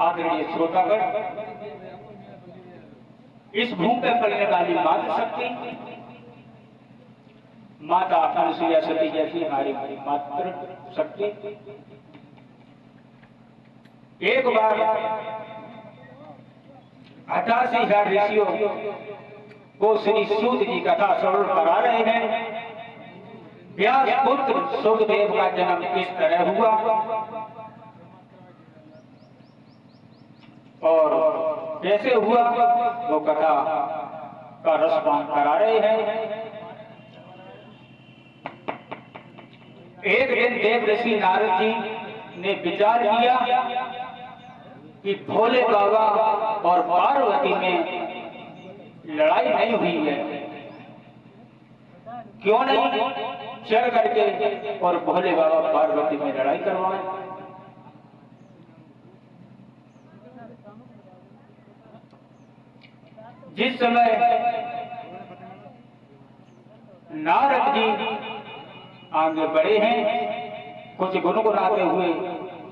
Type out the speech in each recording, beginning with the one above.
आदरणीय श्रोतागण, इस भूमि पर पलने वाली मातृ शक्ति माता अनुसुईया सती जैसी हमारी मातृ शक्ति एक बार 88,000 ऋषियों को श्री सूत जी कथा श्रवण करा रहे हैं। व्यास पुत्र सुखदेव का जन्म किस तरह हुआ और कैसे हुआ वो कथा का रसपान करा रहे हैं। एक दिन देव ऋषि नारद जी ने विचार किया कि भोले बाबा और पार्वती में लड़ाई नहीं हुई है, क्यों नहीं चल करके और भोले बाबा पार्वती में लड़ाई करवाएं। जिस समय नारद जी आगे बढ़े हैं, कुछ गुनगुनाते हुए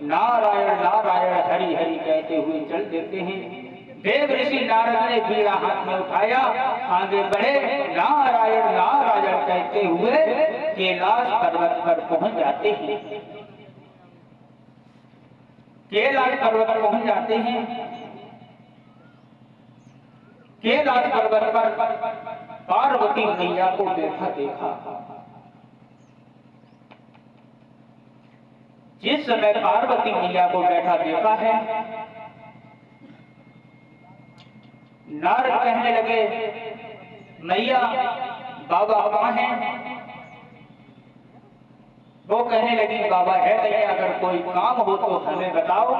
नारायण नारायण हरि हरि कहते हुए चल देते हैं। देव ऋषि नारद ने बीड़ा हाथ में उठाया, आगे बढ़े, नारायण नारायण कहते हुए कैलाश पर्वत पर पहुंच जाते हैं। कैलाश पर्वत पर पहुंच जाते हैं। कैलाश पर्वत पर पार्वती मैया को बैठा देखा। जिस समय पार्वती मैया को बैठा देखा है, नारद कहने लगे, मैया बाबा कहाँ हैं? वो कहने लगी, बाबा है नहीं, अगर कोई काम हो तो हमें बताओ,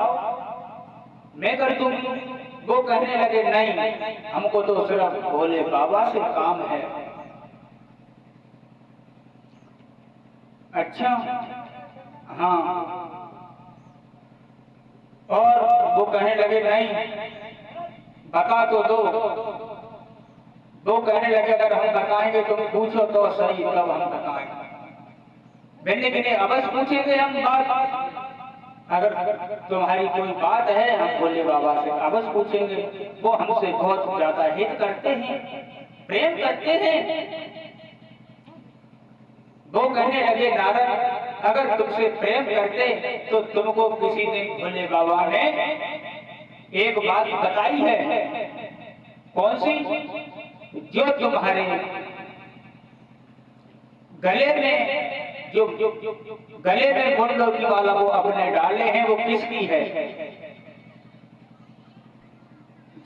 मैं कर दूंगी। वो कहने लगे, नहीं, हमको तो सिर्फ भोले बाबा से काम है। अच्छा, हाँ। और वो कहने लगे, नहीं, बता तो दो। वो कहने लगे, अगर हम बताएंगे तुम पूछो तो सही, तब हम बताएंगे। मैंने बिने अवश्य पूछेंगे हम बात, अगर तुम्हारी कोई बात है हम भोले बाबा से अवश्य पूछेंगे। वो हमसे बहुत ज्यादा हित करते हैं, प्रेम करते हैं। वो कहने लगे, नारद अगर तुमसे प्रेम करते तो तुमको किसी दिन भोले बाबा ने एक बात बताई है। कौन सी? जो तुम्हारे गले में गुंडोकी वाला वो अपने डाले हैं, वो किसकी है?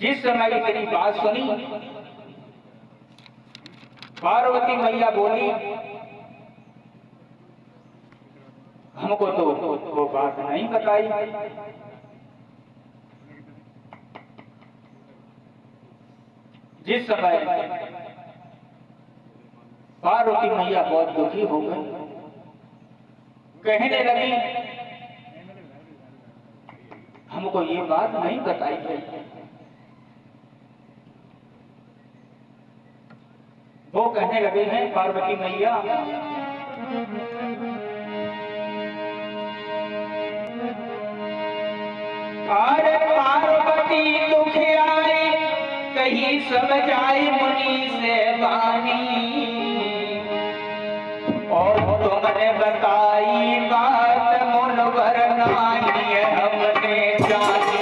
जिस समय तेरी बात सुनी, पार्वती मैया बोली, हमको तो वो बात नहीं बताई। जिस समय पार्वती मैया बहुत दुखी हो गई, कहने लगी, हमको ये बात नहीं बताई है। वो कहने लगे हैं, पार्वती मैया अरे पार्वती दुखियारी कहीं समझाई मुनि से बानी, और तुमने बताई बात मुनवर नानी हमने जानी।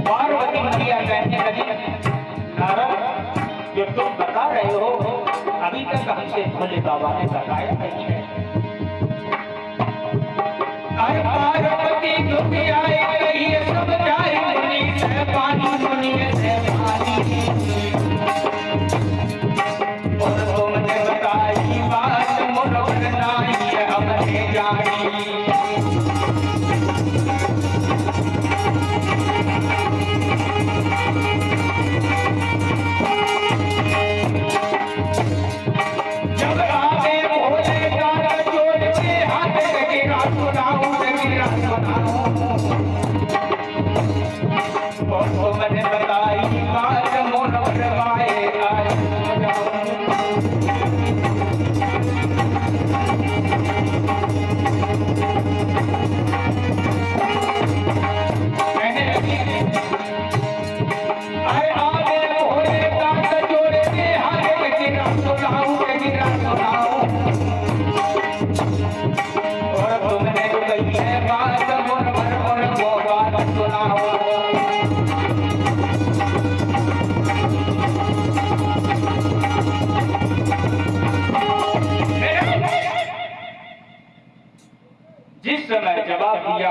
पार्वती मैया कहने लगी, नारद जो तुम बता रहे हो अभी तक हमसे भोले बाबा ने बताया नहीं है। अरे पार्वती दुखियारी कहिए समझाई मुनि से पानी, मुनि से पानी, और तुमने बताई बात मुनवर नानी हमने जानी। जब आवे भोले का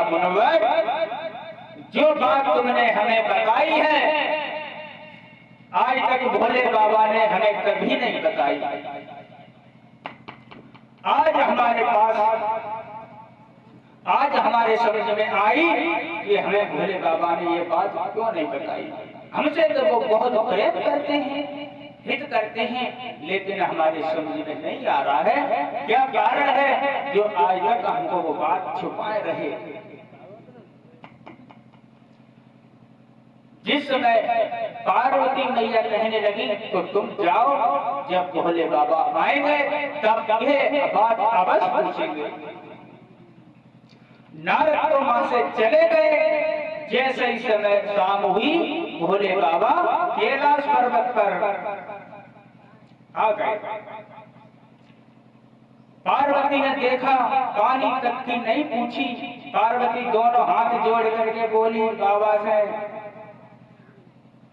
मुनव्वर, जो बात तुमने हमें बताई है आज तक भोले बाबा ने हमें कभी नहीं बताई। आज हमारे समझ में आई कि हमें भोले बाबा ने ये बात क्यों नहीं बताई। हमसे तो वो बहुत प्रेम करते हैं, हित करते हैं, लेकिन हमारे समझ में नहीं आ रहा है क्या कारण है जो आज तक हमको वो बात छुपाए रहे। जिस समय पार्वती मैया कहने लगी तो तुम जाओ, जब भोले बाबा आएंगे तब ये बात अवश्य पूछेंगे। नारद तो वहां से चले गए। जैसे ही समय शाम हुई भोले बाबा कैलाश पर्वत पर आ गए। पार्वती ने देखा, पानी तक की नहीं पूछी। पार्वती दोनों हाथ जोड़ करके बोली बाबा से,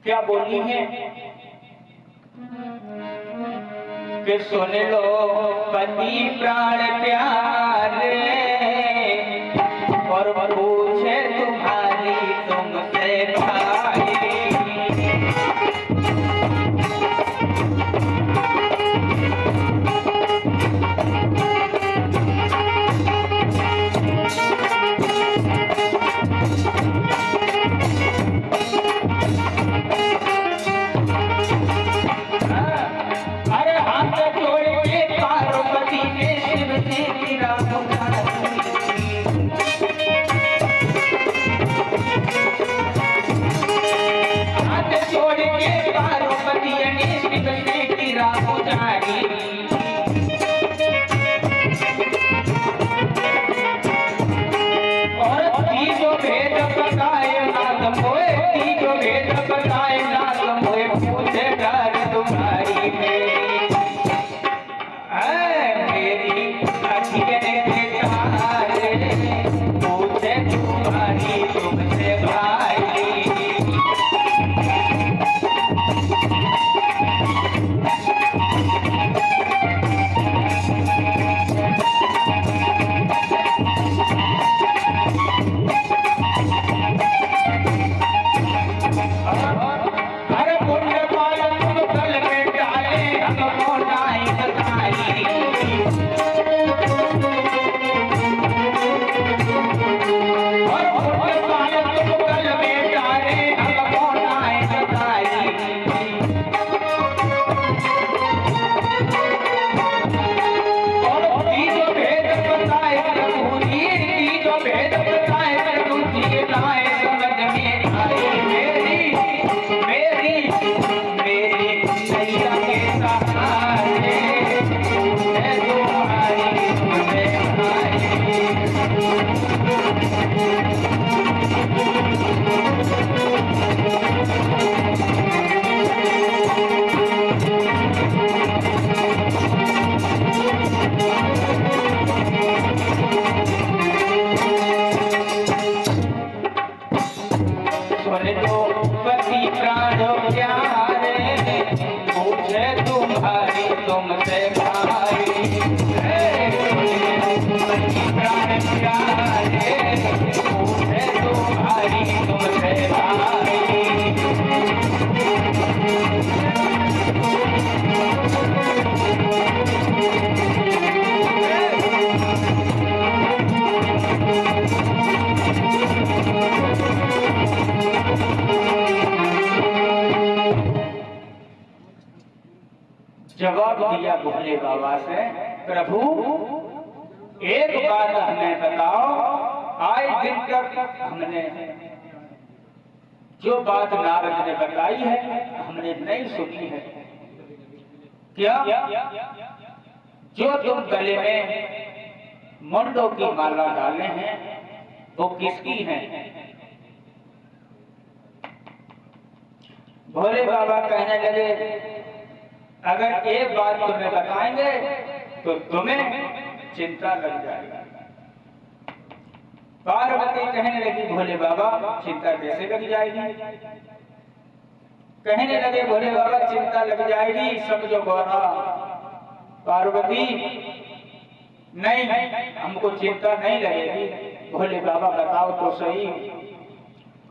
क्या बोली है कि सुन लो पति प्राण प्यारे और पूछे तुम्हारी तुमसे भाई। अरे हाथ जोड़ के पार्वती ने शिव से गिरा जवाब दिया भोले बाबा से, प्रभु एक बात हमें बताओ, आज दिन तक हमने जो बात नारद ने बताई है हमने नहीं सुनी है। क्या जो तुम गले में मुंडों की माला डाले हैं वो किसकी है? भोले बाबा कहने लगे, अगर एक बात तुम्हें बताएंगे तो तुम्हें चिंता लग जाएगी। पार्वती कहने लगी, भोले बाबा चिंता कैसे लग जाएगी? कहने लगे भोले बाबा चिंता लग जाएगी, समझो गौरा। पार्वती नहीं, हमको चिंता नहीं लगेगी। भोले बाबा बताओ तो सही।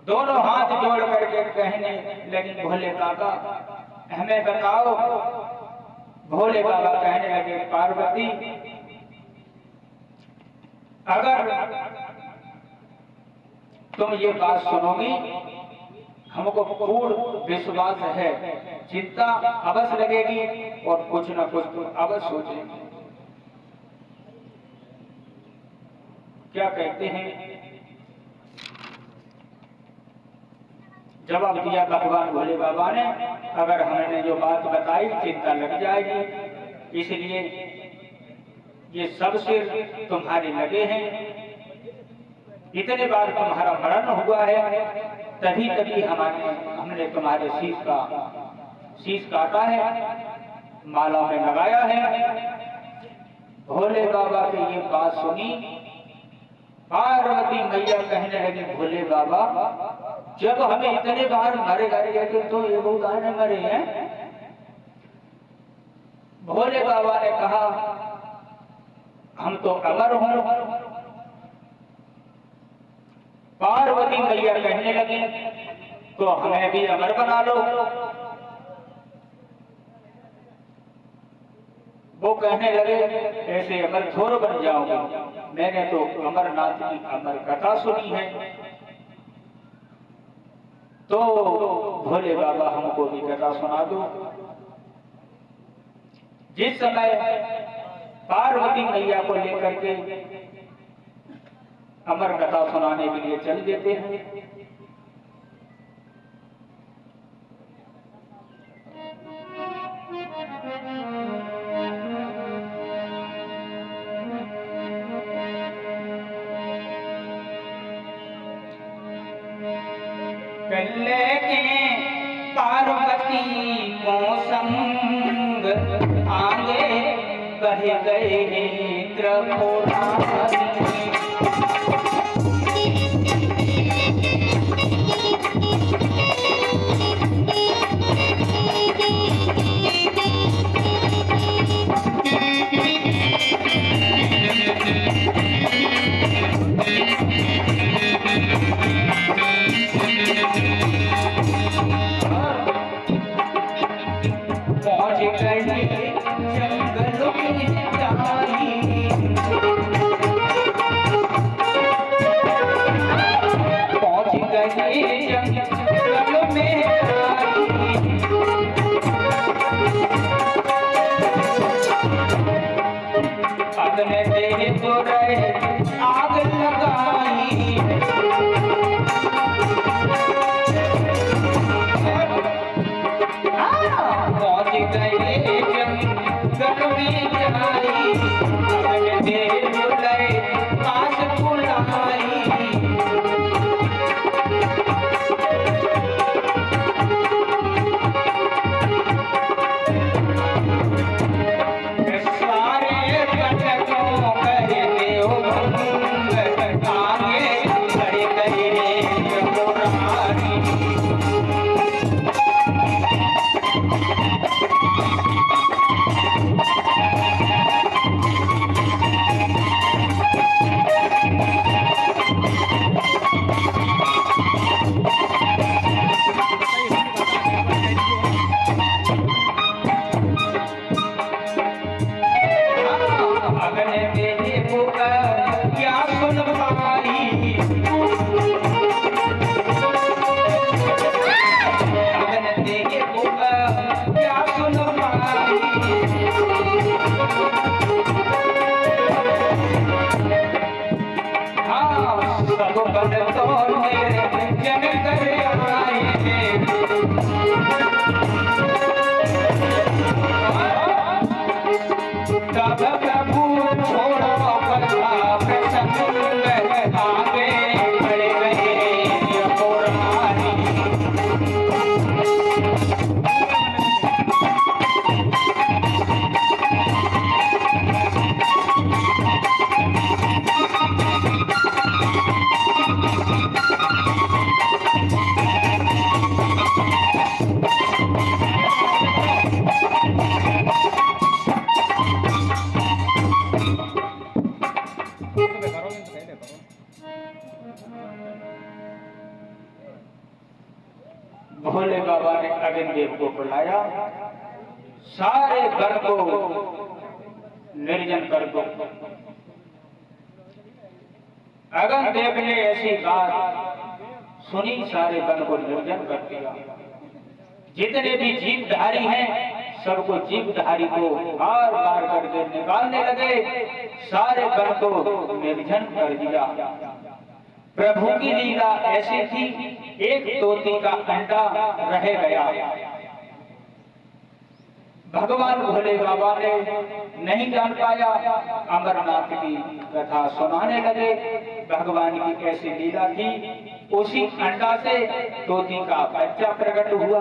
दोनों हाथ जोड़ करके कहने लगे भोले बाबा हमें बताओ। भोले बाबा कहने लगे पार्वती अगर तुम ये बात सुनोगी हमको पूर्ण विश्वास है, चिंता अवश्य लगेगी और कुछ न कुछ तुम अवश्य सोचेंगे। क्या कहते हैं, जवाब दिया भगवान भोले बाबा ने अगर हमने जो बात बताई चिंता लग जाएगी, इसलिए ये सब सिर तुम्हारे लगे हैं। इतने बार तुम्हारा मरण हुआ है तभी तभी हमने तुम्हारे शीश काटा है, माला में लगाया है। भोले बाबा की ये बात सुनी पार्वती मैया कहने लगी भोले बाबा जब हमें इतने बार मारे गए तो ये बहुत आने मरे हैं। भोले बाबा ने कहा हम तो अमर हूं। पार्वती मैया कहने लगी तो हमें भी अमर बना लो। वो कहने लगे ऐसे अमर थोड़ बन जाओगे, मैंने तो अमरनाथ की अमर कथा सुनी है। तो भोले बाबा हमको भी कथा सुना दो। जिस समय पार्वती मैया को लेकर के अमर कथा सुनाने के लिए चल देते हैं। कल्ले के पार्वती को संग आगे बढ़ गए त्रिपुरारी। जंगल में जाई अग्नि देव को बुलाया, सारे वन को निर्जन कर दो। अग्नि देव ने ऐसी बात सुनी, सारे वन को निर्जन कर दिया। जितने भी जीवधारी हैं सबको जीवधारी को मार मार करके निकालने लगे, सारे वन को निर्जन कर दिया। प्रभु की लीला ऐसी थी, एक तोती का अंडा रह गया। भगवान भोले बाबा ने नहीं जान पाया, अमरनाथ की कथा सुनाने लगे। भगवान की कैसी लीला थी, उसी अंडा से तोती का बच्चा प्रकट हुआ।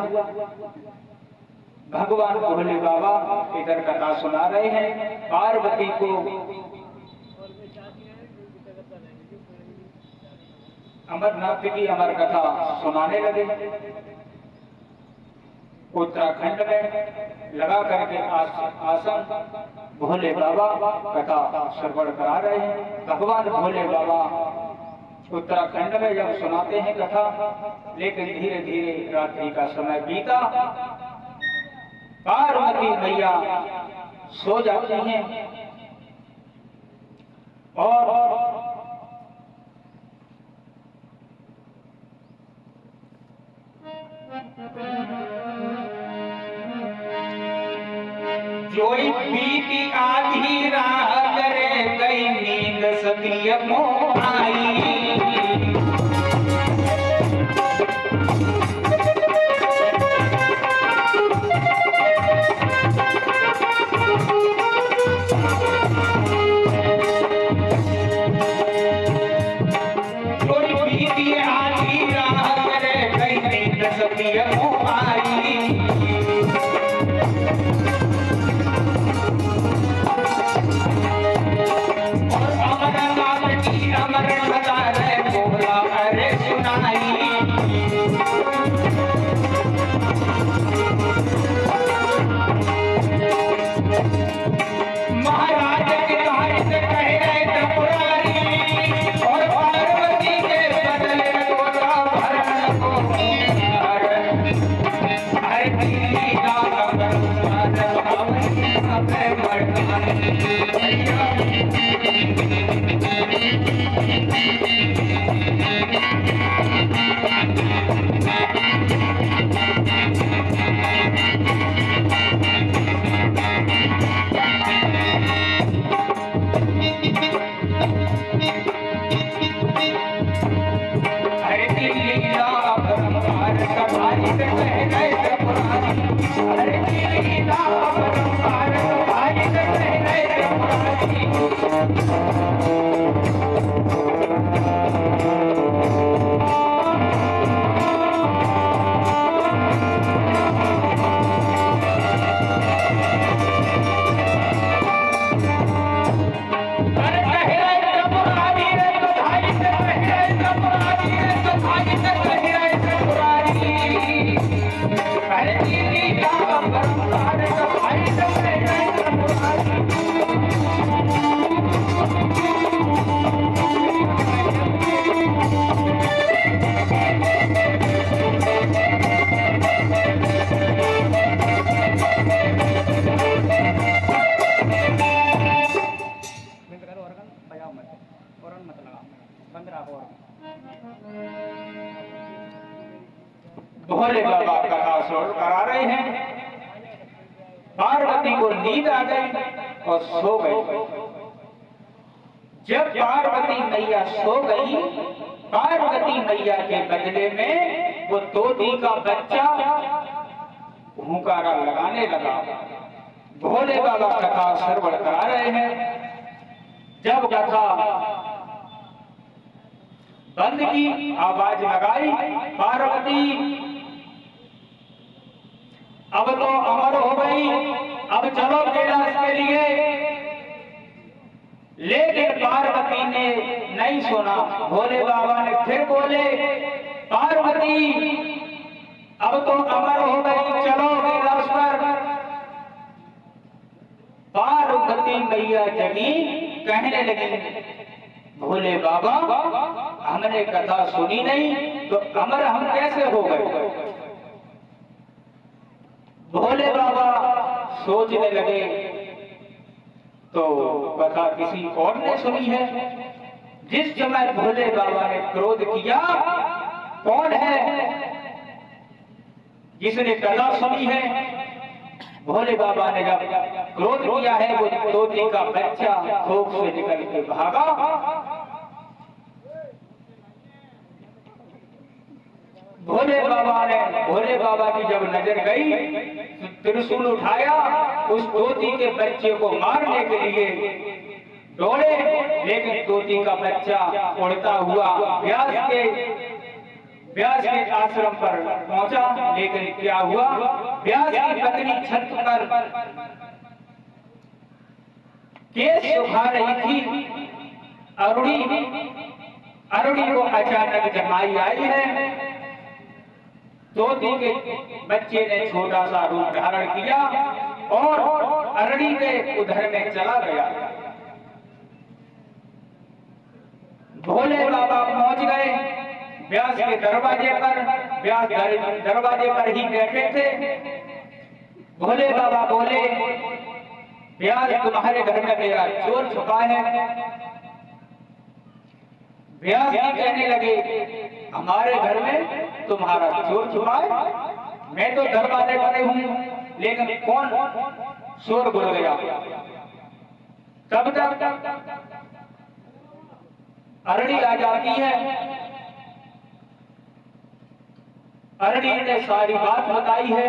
भगवान भोले बाबा इधर कथा सुना रहे हैं, पार्वती को अमरनाथ की अमर कथा सुनाने लगे। उत्तराखंड में लगा करके आसन भोले बाबा कथा श्रवण करा रहे हैं। भगवान भोले बाबा उत्तराखंड में जब सुनाते हैं कथा, लेकिन धीरे धीरे रात्रि का समय बीता, पार्वती मैया सो जाती हैं और जोई बीती आधी रात रे गई नींद सती मोह आई। भोले बाबा कथा श्रवण करा रहे हैं। पार्वती को नींद आ गई और सो गई। जब पार्वती मैया सो गई, पार्वती मैया के बदले में वो तोती का बच्चा हुंकारा लगाने लगा। भोले बाबा कथा श्रवण करा रहे हैं। जब कथा बंद की, आवाज लगाई, पार्वती अब तो अमर हो गई, अब चलो कैलाश के लिए। लेकिन पार्वती ने नहीं सुना। भोले बाबा ने फिर बोले, पार्वती अब तो अमर हो गई, चलो कैलाश पर। पार्वती मैया जगी, कहने लगी, भोले बाबा हमने कथा सुनी नहीं तो अमर हम कैसे हो गए? सोचने लगे तो कथा किसी और ने सुनी है। जिस समय भोले बाबा ने क्रोध किया, कौन है जिसने कथा सुनी है? भोले बाबा ने जब क्रोध किया है, वो तोते का बच्चा खोख से निकल के भागा। भोले बाबा की जब नजर गई तो त्रिशूल उठाया, उस तोती के बच्चे को मारने के लिए दौड़े, लेकिन तोती का बच्चा उड़ता हुआ व्यास के आश्रम पर पहुंचा। लेकिन क्या हुआ, व्यास की पत्नी छत पर केस सुखा रही थी। अरुणी को अचानक जमाई आई है। तोती के बच्चे ने छोटा सा रूप धारण किया और अरुणी के उधर में चला गया। भोले बाबा पहुंच गए व्यास के दरवाजे पर। व्यास दरवाजे पर ही बैठे थे। भोले बाबा बोले, व्यास तुम्हारे घर में मेरा चोर छुपा है। व्यास जी कहने लगे, हमारे घर में तुम्हारा चोर छुपा है? मैं तो दरवाजे पर हूं, लेकिन कौन चोर बोल गया? तब तक अरुणी आ जाती है। अरुणी ने सारी बात बताई है।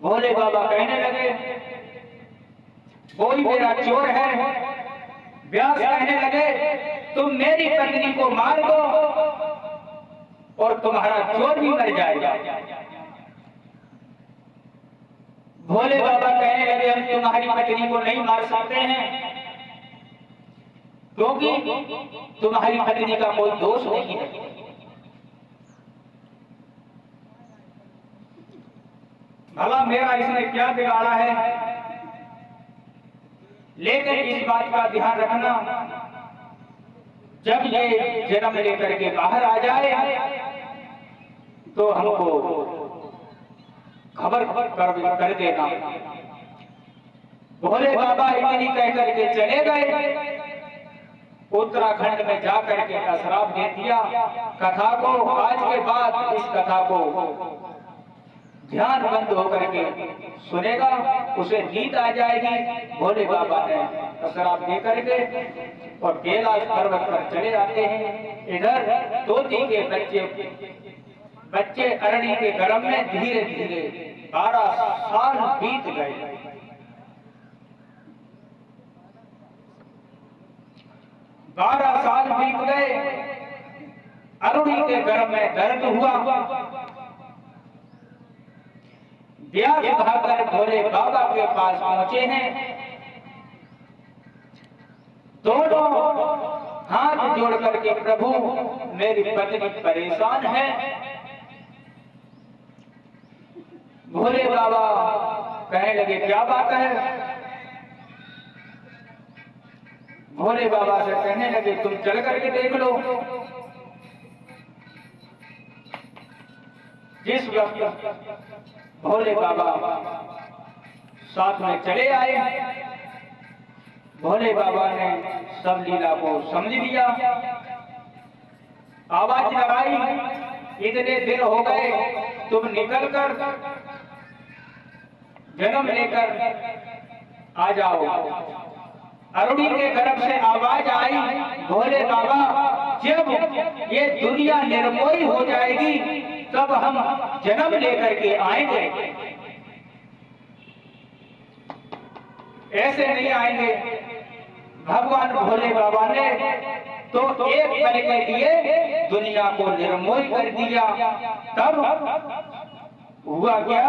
भोले बाबा कहने लगे, कोई मेरा चोर है। व्यास कहने लगे, तुम मेरी पत्नी को मार दो और तुम्हारा चोर भी मर जाएगा। भोले बाबा कहने लगे, हम तुम्हारी पत्नी को नहीं मार सकते हैं, क्योंकि तुम्हारी पत्नी का कोई दोष नहीं है। भला मेरा इसने क्या बिगाड़ा है? लेकिन इस बात का ध्यान रखना, जब ये जन्म लेकर के बाहर आ जाए तो हमको खबर कर देना। भोले बाबा इतनी कह करके चले गए। उत्तराखंड में जाकर के श्राप दे दिया। कथा को आज के बाद इस कथा को ध्यान बंद होकर के सुनेगा, उसे नींद आ जाएगी। भोले बाबा ने श्राप दे करके और कैलाश पर्वत पर चले जाते हैं। इधर तोती के बच्चे अरुणी के गर्भ में धीरे धीरे 12 साल बीत गए। 12 साल बीत गए। अरुणी के गर्भ में दर्द हुआ। व्यास भागकर भोले बाबा के पास पहुंचे हैं। दोनों हाथ जोड़ करके, प्रभु मेरी पत्नी परेशान है। भोले बाबा कहने लगे, क्या बात है? भोले बाबा से कहने लगे, तुम चल करके देख लो। जिस वक्त भोले बाबा साथ में चले आए, भोले बाबा ने सब लीला को समझ लिया। आवाज लगाई, इतने दिन हो गए, तुम निकल कर जन्म लेकर आ जाओ। अरुणी के गर्भ से आवाज आई, भोले बाबा जब ये दुनिया निर्मोही हो जाएगी तब हम जन्म लेकर के आएंगे, ऐसे नहीं आएंगे। भगवान भोले बाबा ने तो एक पल के लिए दुनिया को निर्मोही कर दिया। तब हुआ क्या?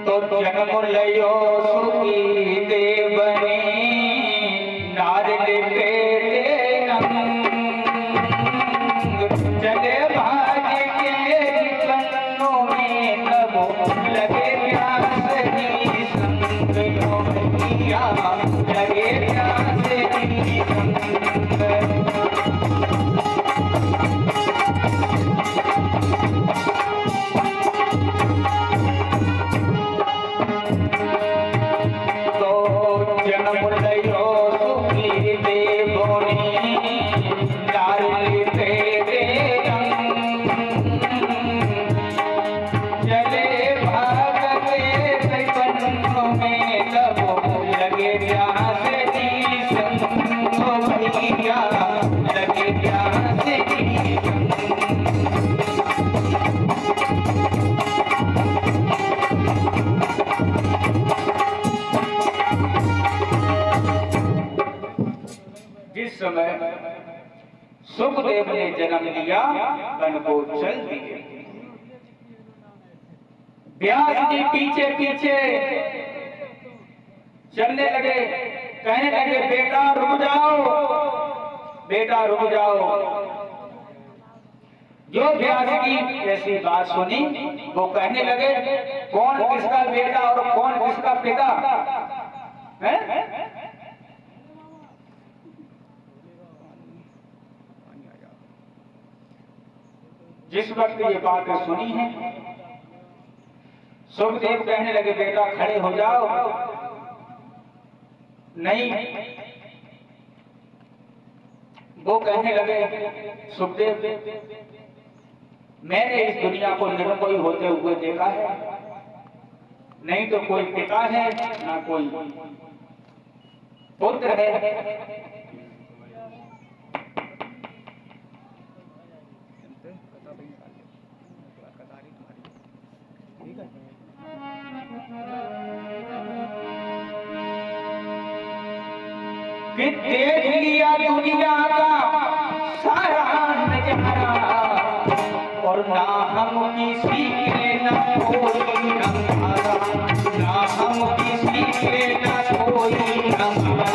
तो जन्म लयो सुखी देवनी नारद पेटे नंग, चले भाग के कन्नों में तब लगे प्यास की संग, लगे प्यास जिस समय सुखदेव ने जन्म लिया तन को चल दिए। व्यास जी पीछे पीछे चलने लगे, कहने लगे बेटा रुक जाओ, बेटा रुक जाओ। जो व्यास की ऐसी बात सुनी वो कहने लगे कौन किसका बेटा और कौन किसका पिता है? जिस वक्त ये बातें सुनी है सुखदेव कहने लगे बेटा खड़े हो जाओ। नहीं, वो कहने लगे सुखदेव मैंने इस दुनिया को निर्भय होते हुए देखा है, नहीं तो कोई पिता है ना कोई पुत्र है। कि देख लिया दुनिया का सारा नजारा और ना हम किसी के ना कोई हमारा, ना हम किसी के ना कोई हमारा।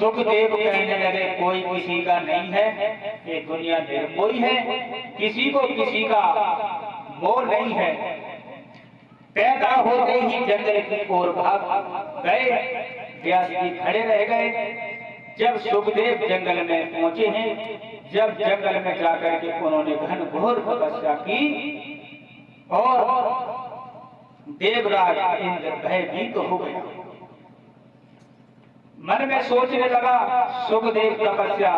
सुखदेव कहने लगे कोई किसी का नहीं है, ये दुनिया निर्मोही है, किसी को किसी का मोह नहीं है। पैदा होते ही जंगल की ओर भाग गए। व्यास जी खड़े रह गए। जब सुखदेव जंगल में पहुंचे हैं, जब जंगल में जाकर के उन्होंने घनघोर तपस्या की और देवराज इंद्र भयभीत हो गया। मन में सोचने लगा सुखदेव तपस्या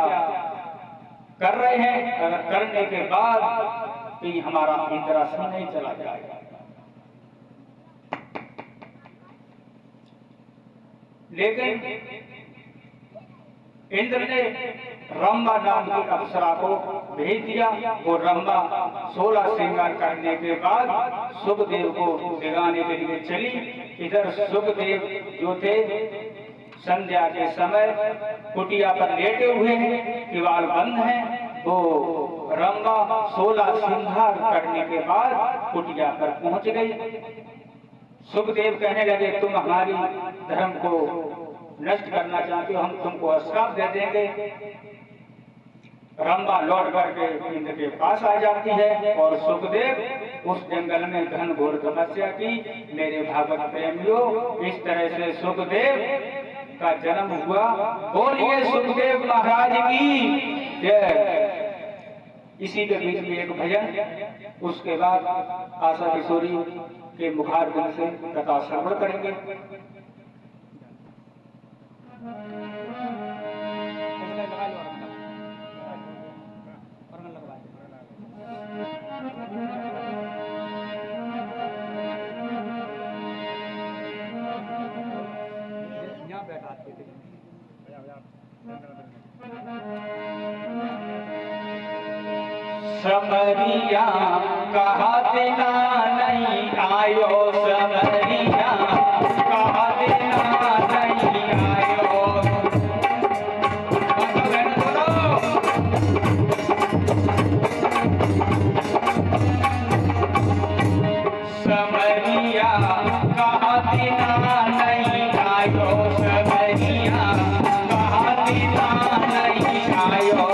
कर रहे हैं, अगर करने के बाद तो हमारा इंद्रासन नहीं चला जाएगा। लेकिन इंद्र ने रंभा नाम की अप्सरा को भेज दिया। वो रंभा 16 श्रृंगार करने के बाद सुखदेव को जगाने के लिए चली। इधर सुखदेव जो थे संध्या के समय कुटिया पर लेटे हुए हैं, किवाड़ बंद है। वो रंभा 16 श्रृंगार करने के बाद कुटिया पर पहुंच गई। सुखदेव कहने लगे तुम हमारी धर्म को नष्ट करना चाहते हो, हम तुमको श्राप दे देंगे। रंभा लौट करके इंद्र के पास आ जाती है और सुखदेव उस जंगल में घनघोर तपस्या की। मेरे भागवत प्रेमियों, इस तरह से सुखदेव का जन्म हुआ। बोलिए सुखदेव महाराज की जय। इसी के बीच में एक भजन, उसके बाद आशा किशोरी के मुखारबिंद से कथा श्रवण करेंगे। समरिया कहा देना नहीं आयो, समरिया कहा देना नहीं आयो। समरिया कहा देना नहीं आयो, समरिया कहा देना नहीं आयो।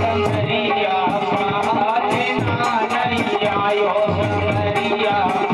समरिया कहा देना नहीं आयो, समरिया